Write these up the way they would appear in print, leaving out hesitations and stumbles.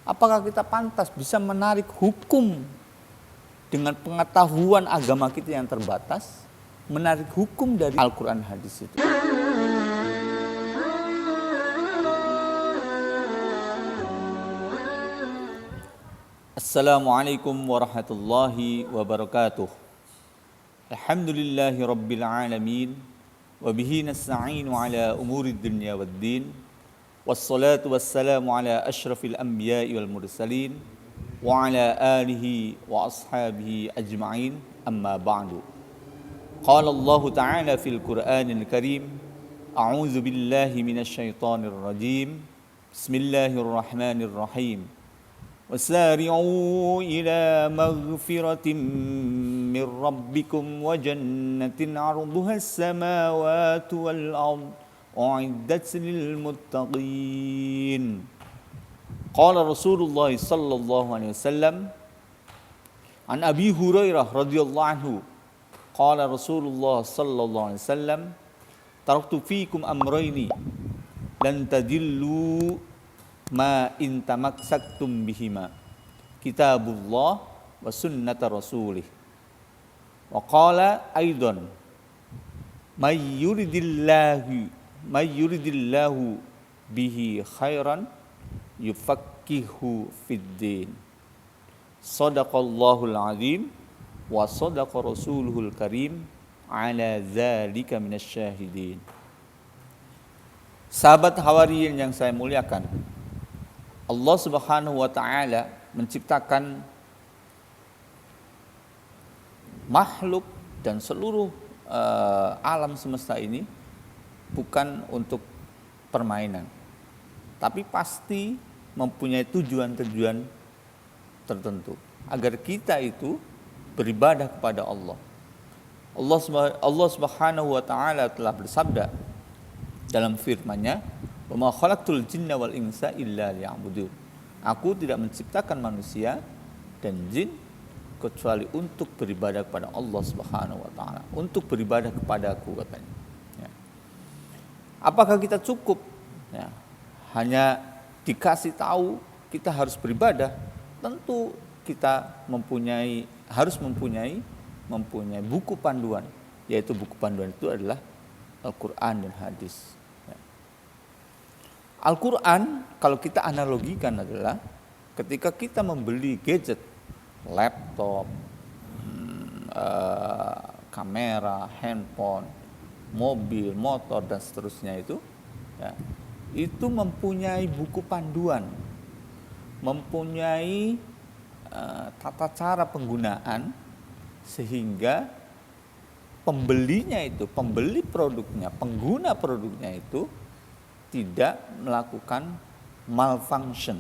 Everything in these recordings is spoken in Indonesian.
Apakah kita pantas bisa menarik hukum dengan pengetahuan agama kita yang terbatas, menarik hukum dari Al-Quran hadis itu? Assalamualaikum warahmatullahi wabarakatuh. Alhamdulillahi rabbil alamin, wa bihi nasta'inu ala umurid dunya waddin, wassalatu wassalamu ala ashrafil anbiya'i wal mursalin, wa ala alihi wa ashabihi ajma'in, amma ba'du. Qala Allah ta'ala fil Qur'anil Karim, a'udzu billahi minasy syaithanir rajim, bismillahirrahmanirrahim. وسارعوا إلى مغفرة من ربكم وجنة عرضها السماوات والأرض أعدت للمتقين. قال رسول الله صلى الله عليه وسلم عن أبي هريرة رضي الله عنه قال رسول الله صلى الله عليه وسلم تركت فيكم أمرين لن تضلوا ma in tamaksaktum bihima, kitabullah wa sunnata rasulih. Wa qala aidan may yuridillahu bihi khairan yufaqqihu fid din. Shadaqallahul azim wa sadaqa rasuluhul karim ala dzalika minasyahidin. Sahabat Hawariyin yang saya muliakan, Allah Subhanahu wa taala menciptakan makhluk dan seluruh alam semesta ini bukan untuk permainan, tapi pasti mempunyai tujuan-tujuan tertentu agar kita itu beribadah kepada Allah. Allah Subhanahu wa taala telah bersabda dalam firman-Nya, "Wa ma khalaqtul jinna wal insa illa liya'budun." Aku tidak menciptakan manusia dan jin kecuali untuk beribadah kepada Allah Subhanahu wa taala, untuk beribadah kepadaku, katanya. Ya. Apakah kita cukup hanya dikasih tahu kita harus beribadah? Tentu kita harus mempunyai buku panduan, yaitu buku panduan itu adalah Al-Quran dan hadis. Al-Quran kalau kita analogikan adalah ketika kita membeli gadget, laptop, kamera, handphone, mobil, motor dan seterusnya itu mempunyai buku panduan, mempunyai tata cara penggunaan sehingga pembeli produknya, pengguna produknya itu tidak melakukan malfunction,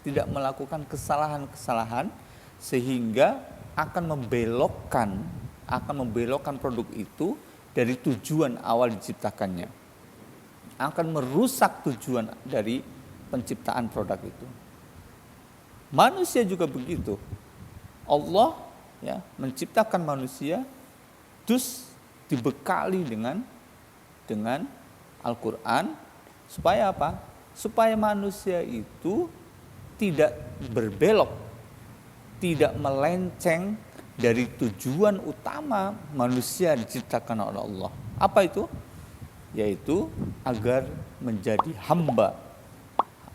tidak melakukan kesalahan-kesalahan sehingga akan membelokkan produk itu dari tujuan awal diciptakannya, akan merusak tujuan dari penciptaan produk itu. Manusia juga begitu. Allah menciptakan manusia terus dibekali dengan Al-Quran. Supaya apa? Supaya manusia itu tidak berbelok, tidak melenceng dari tujuan utama manusia diciptakan oleh Allah. Apa itu? Yaitu agar menjadi hamba,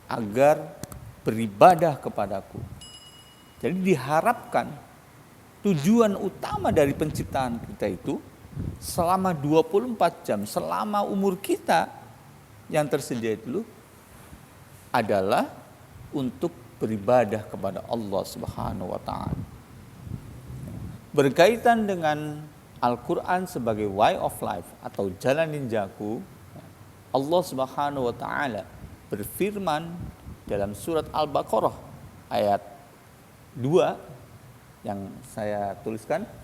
agar beribadah kepadaku. Jadi diharapkan tujuan utama dari penciptaan kita itu selama 24 jam, selama umur kita yang tersedia itu adalah untuk beribadah kepada Allah Subhanahu wa taala. Berkaitan dengan Al-Quran sebagai way of life atau jalan ninjaku, Allah Subhanahu wa taala berfirman dalam surat Al-Baqarah ayat 2 yang saya tuliskan.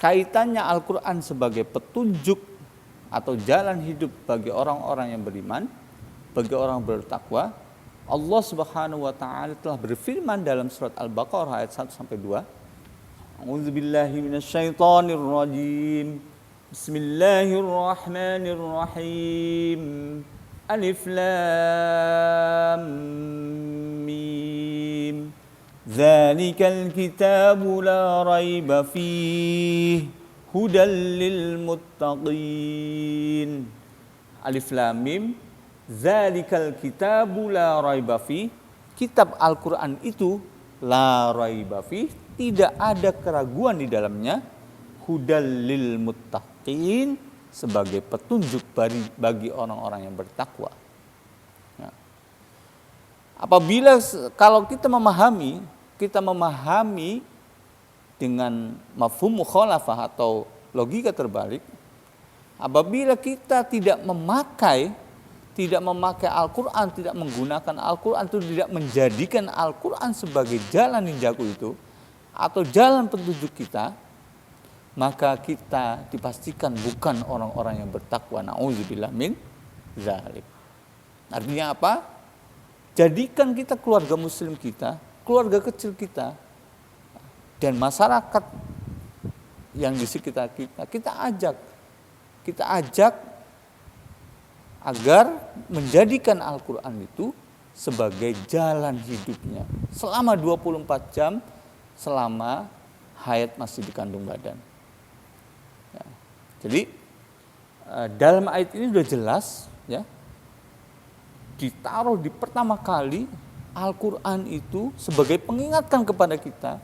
kaitannya Al-Quran sebagai petunjuk atau jalan hidup bagi orang-orang yang beriman, bagi orang bertakwa. Allah Subhanahu wa taala telah berfirman dalam surat Al-Baqarah ayat 1 sampai 2. A'udzubillahi minasyaitonir rajim. Bismillahirrahmanirrahim. Alif lam mim. Dzalikal kitabu la raiba fihi hudal lil muttaqin. Alif lam mim. Dzalikal kitabu la raiba fi, kitab Al-Quran itu la raiba fi, tidak ada keraguan di dalamnya, hudal lil muttaqin, sebagai petunjuk bagi orang-orang yang bertakwa. Ya. Apabila kalau kita memahami dengan mafhum mukhalafah atau logika terbalik, apabila kita tidak memakai Al-Quran, tidak menggunakan Al-Quran, itu tidak menjadikan Al-Quran sebagai jalan ninjaku itu atau jalan petunjuk kita, maka kita dipastikan bukan orang-orang yang bertakwa. Na'udzubillah min dzalik. Artinya apa? Jadikan kita keluarga muslim kita, keluarga kecil kita, dan masyarakat yang di sekitar kita ajak agar menjadikan Al-Quran itu sebagai jalan hidupnya selama 24 jam selama hayat masih di kandung badan. Ya. Jadi dalam ayat ini sudah jelas, ya, ditaruh di pertama kali Al-Quran itu sebagai pengingatan kepada kita,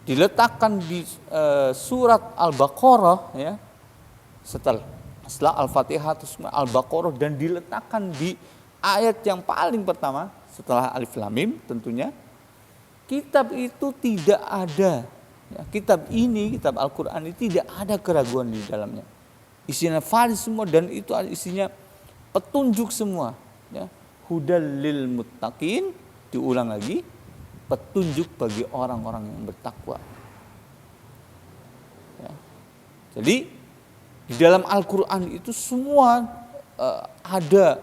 diletakkan di surat Al-Baqarah, ya, setelah Al-Fatihah terus Al-Baqarah, dan diletakkan di ayat yang paling pertama setelah Alif Lam Mim. Tentunya kitab itu tidak ada, ya, kitab Al-Quran ini tidak ada keraguan di dalamnya, isinya valid semua, dan itu isinya petunjuk semua, ya. Hudal lil muttaqin, diulang lagi, petunjuk bagi orang-orang yang bertakwa, ya. Jadi di dalam Al-Quran itu semua ada,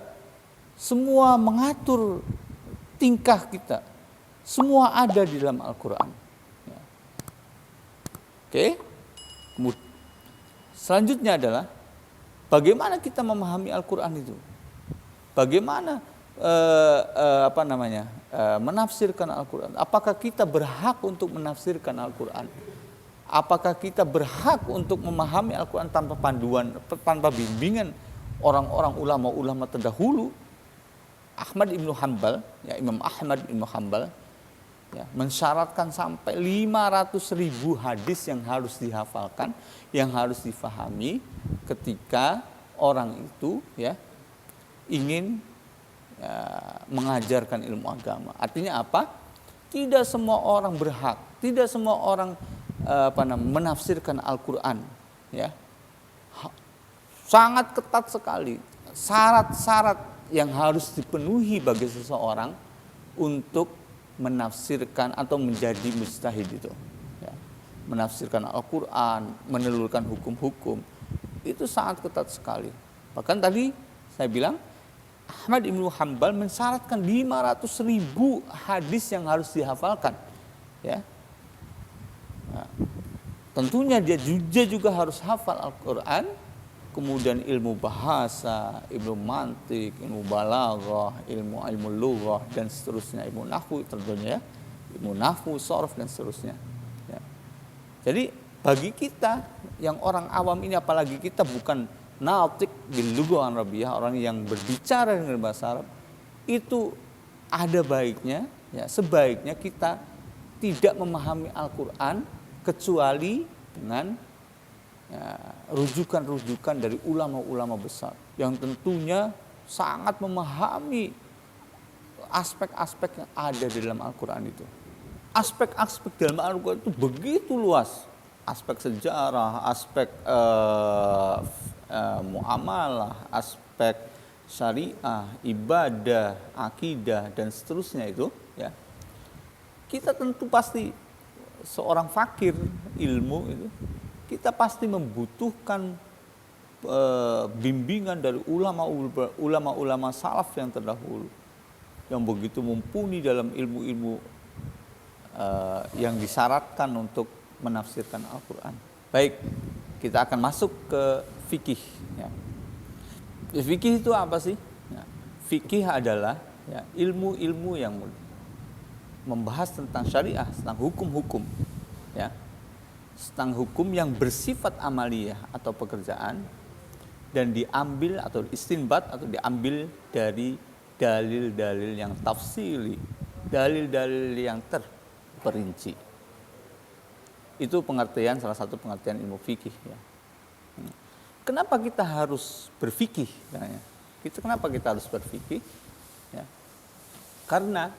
semua mengatur tingkah kita, semua ada di dalam Al-Quran. Ya. Oke. Kemudian selanjutnya adalah bagaimana kita memahami Al-Quran itu, bagaimana menafsirkan Al-Quran. Apakah kita berhak untuk menafsirkan Al-Quran? Apakah kita berhak untuk memahami Al-Quran tanpa panduan, tanpa bimbingan orang-orang ulama-ulama terdahulu? Imam Ahmad ibnu Hanbal, ya, mensyaratkan sampai 500.000 hadis yang harus dihafalkan, yang harus difahami ketika orang itu, ya, ingin, ya, mengajarkan ilmu agama. Artinya apa? Tidak semua orang berhak, tidak semua orang menafsirkan Al-Quran, ya. Sangat ketat sekali syarat-syarat yang harus dipenuhi bagi seseorang untuk menafsirkan atau menjadi mujtahid itu, ya. Menafsirkan Al-Quran, menelurkan hukum-hukum, itu sangat ketat sekali. Bahkan tadi saya bilang Ahmad ibnu Hanbal mensyaratkan 500.000 hadis yang harus dihafalkan, ya. Nah, tentunya dia juga harus hafal Al-Quran, kemudian ilmu bahasa, ilmu mantik, ilmu balaghah, ilmu lughah, dan seterusnya, ilmu nahwu tentunya, ya, ilmu nahwu, sharaf, dan seterusnya, ya. Jadi bagi kita yang orang awam ini, apalagi kita bukan natik bil lughah arabiyah, orang yang berbicara dengan bahasa Arab, itu ada baiknya, ya, sebaiknya kita tidak memahami Al-Quran kecuali dengan, ya, rujukan-rujukan dari ulama-ulama besar yang tentunya sangat memahami aspek-aspek yang ada di dalam Al-Quran itu. Aspek-aspek dalam Al-Quran itu begitu luas, aspek sejarah, aspek muamalah, aspek syariah, ibadah, akidah, dan seterusnya itu, ya. Kita tentu pasti seorang fakir ilmu itu kita pasti membutuhkan bimbingan dari ulama-ulama salaf yang terdahulu, yang begitu mumpuni dalam ilmu-ilmu yang disyaratkan untuk menafsirkan Al-Quran. Baik, kita akan masuk ke fikih. Ya. Fikih itu apa sih? Ya. Fikih adalah ilmu-ilmu yang membahas tentang syariah, tentang hukum-hukum, ya, tentang hukum yang bersifat amaliyah atau pekerjaan, dan diambil atau istinbat atau diambil dari dalil-dalil yang tafsili, dalil-dalil yang terperinci. Itu pengertian, salah satu pengertian ilmu fikih. Ya. Kenapa kita harus berfikih? Kenapa kita harus berfikih? Ya. Karena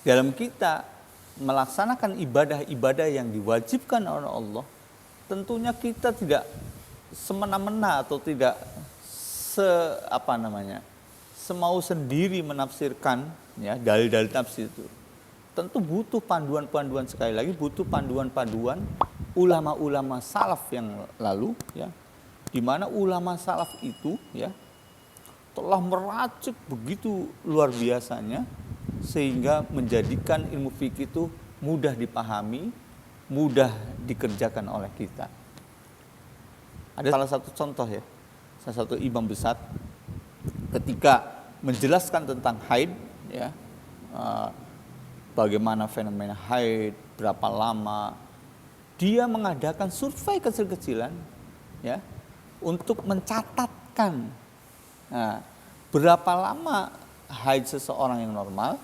dalam kita melaksanakan ibadah-ibadah yang diwajibkan oleh Allah, tentunya kita tidak semena-mena atau tidak semau sendiri menafsirkan, ya, dalil-dalil tafsir itu. Tentu butuh panduan-panduan, sekali lagi butuh panduan-panduan ulama-ulama salaf yang lalu, ya, di mana ulama salaf itu, ya, telah meracik begitu luar biasanya sehingga menjadikan ilmu fikih itu mudah dipahami, mudah dikerjakan oleh kita. Ada salah satu contoh, ya, salah satu imam besar ketika menjelaskan tentang haid, ya, bagaimana fenomena haid, berapa lama, dia mengadakan survei kecil-kecilan, ya, untuk mencatatkan berapa lama haid seseorang yang normal,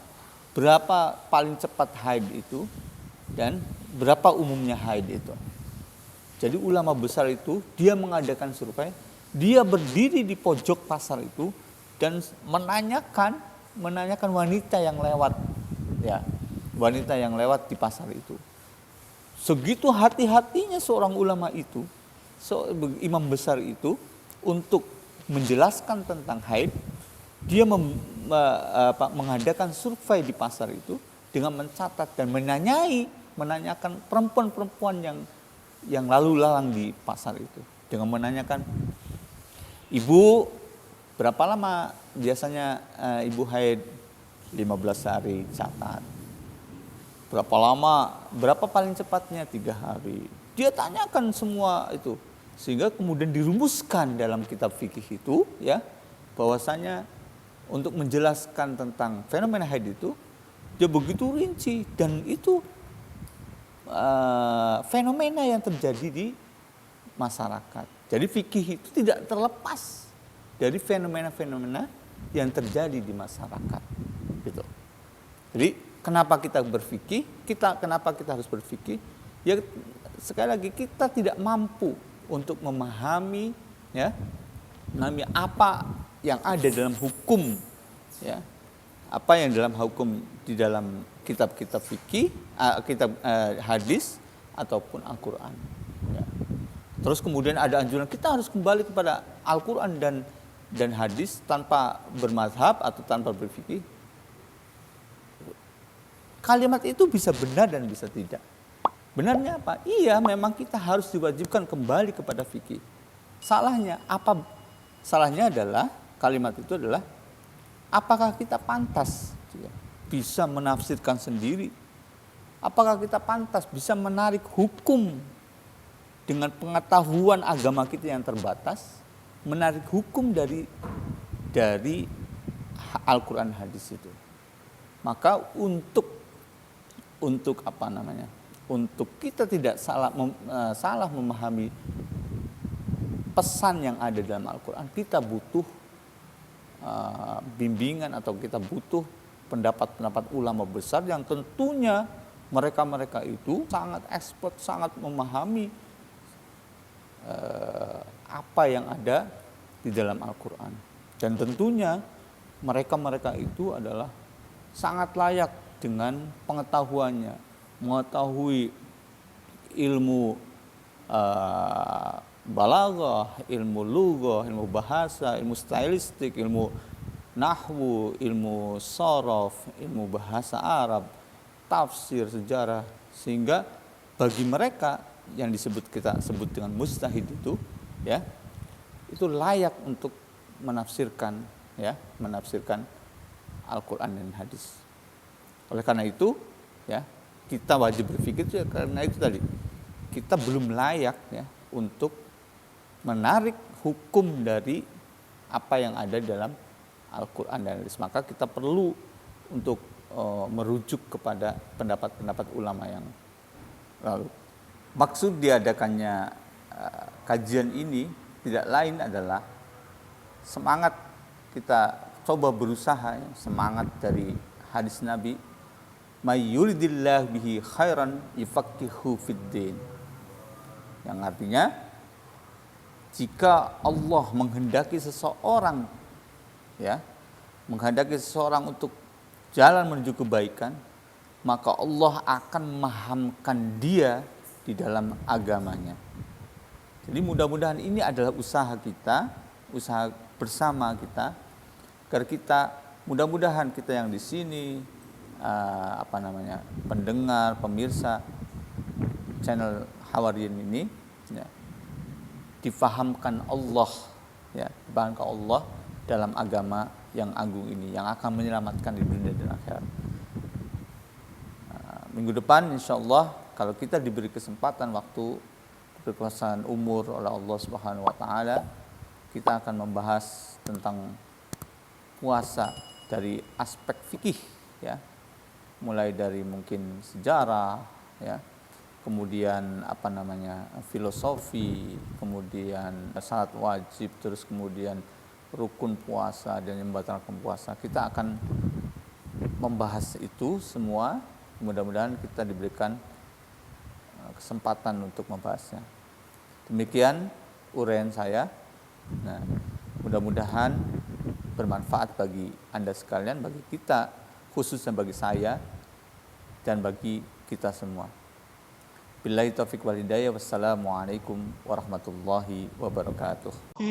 berapa paling cepat haid itu, dan berapa umumnya haid itu. Jadi ulama besar itu dia mengadakan survei, dia berdiri di pojok pasar itu dan menanyakan wanita yang lewat, ya, wanita yang lewat di pasar itu. Segitu hati-hatinya seorang ulama itu, imam besar itu, untuk menjelaskan tentang haid. Dia mengadakan survei di pasar itu dengan mencatat dan menanyakan perempuan-perempuan yang lalu lalang di pasar itu, dengan menanyakan, ibu berapa lama biasanya ibu haid? 15 hari, catat. Berapa lama, berapa paling cepatnya? 3 hari. Dia tanyakan semua itu, sehingga kemudian dirumuskan dalam kitab fikih itu, ya, bahwasanya untuk menjelaskan tentang fenomena haid itu dia begitu rinci, dan itu fenomena yang terjadi di masyarakat. Jadi fikih itu tidak terlepas dari fenomena-fenomena yang terjadi di masyarakat, gitu. Jadi kenapa kita berfikih? Kenapa kita harus berfikih? Ya, sekali lagi, kita tidak mampu untuk memahami, ya, apa yang ada dalam hukum, ya, apa yang dalam hukum di dalam kitab-kitab fikih, kitab hadis ataupun Al-Quran. Ya. Terus kemudian ada anjuran kita harus kembali kepada Al-Quran dan hadis tanpa bermazhab atau tanpa berfikih. Kalimat itu bisa benar dan bisa tidak. Benarnya apa? Iya, memang kita harus diwajibkan kembali kepada fikih. Salahnya apa? Salahnya adalah kalimat itu adalah apakah kita pantas bisa menafsirkan sendiri? Apakah kita pantas bisa menarik hukum dengan pengetahuan agama kita yang terbatas, menarik hukum dari Al-Quran hadis itu? Maka untuk kita tidak salah memahami pesan yang ada dalam Al-Quran, kita butuh bimbingan atau kita butuh pendapat-pendapat ulama besar yang tentunya mereka itu sangat expert, sangat memahami apa yang ada di dalam Al-Quran. Dan tentunya mereka itu adalah sangat layak dengan pengetahuannya, mengetahui ilmu balaghah, ilmu lughah, ilmu bahasa, ilmu stylistik, ilmu nahwu, ilmu sorof, ilmu bahasa Arab, tafsir, sejarah, sehingga bagi mereka yang kita sebut dengan mujtahid itu, ya, itu layak untuk menafsirkan Al-Quran dan hadis. Oleh karena itu, ya, kita wajib berpikir karena itu tadi kita belum layak, ya, untuk menarik hukum dari apa yang ada dalam Al-Quran dan hadis. Maka kita perlu untuk merujuk kepada pendapat-pendapat ulama yang lalu. Maksud diadakannya kajian ini tidak lain adalah semangat kita coba berusaha, ya, semangat dari hadis Nabi, may yuridillahu bihi khairan yufaqihu fiddin, yang artinya jika Allah menghendaki seseorang, ya, menghendaki seseorang untuk jalan menuju kebaikan, maka Allah akan memahamkan dia di dalam agamanya. Jadi mudah-mudahan ini adalah usaha kita, usaha bersama kita, agar kita mudah-mudahan kita yang di sini pendengar, pemirsa channel Hawariyin ini, ya, difahamkan Allah, ya, difahamkan Allah dalam agama yang agung ini, yang akan menyelamatkan di dunia dan akhirat. Minggu depan insya Allah, kalau kita diberi kesempatan waktu, berkekuasaan umur oleh Allah Subhanahu wa taala, kita akan membahas tentang puasa dari aspek fikih, ya. Mulai dari mungkin sejarah, ya. Kemudian filosofi, kemudian salat wajib, terus kemudian rukun puasa dan yang membatalkan puasa. Kita akan membahas itu semua. Mudah-mudahan kita diberikan kesempatan untuk membahasnya. Demikian uraian saya. Nah, mudah-mudahan bermanfaat bagi Anda sekalian, bagi kita, khususnya bagi saya dan bagi kita semua. Billahi taufiq wal hidayah. Wassalamualaikum warahmatullahi wabarakatuh.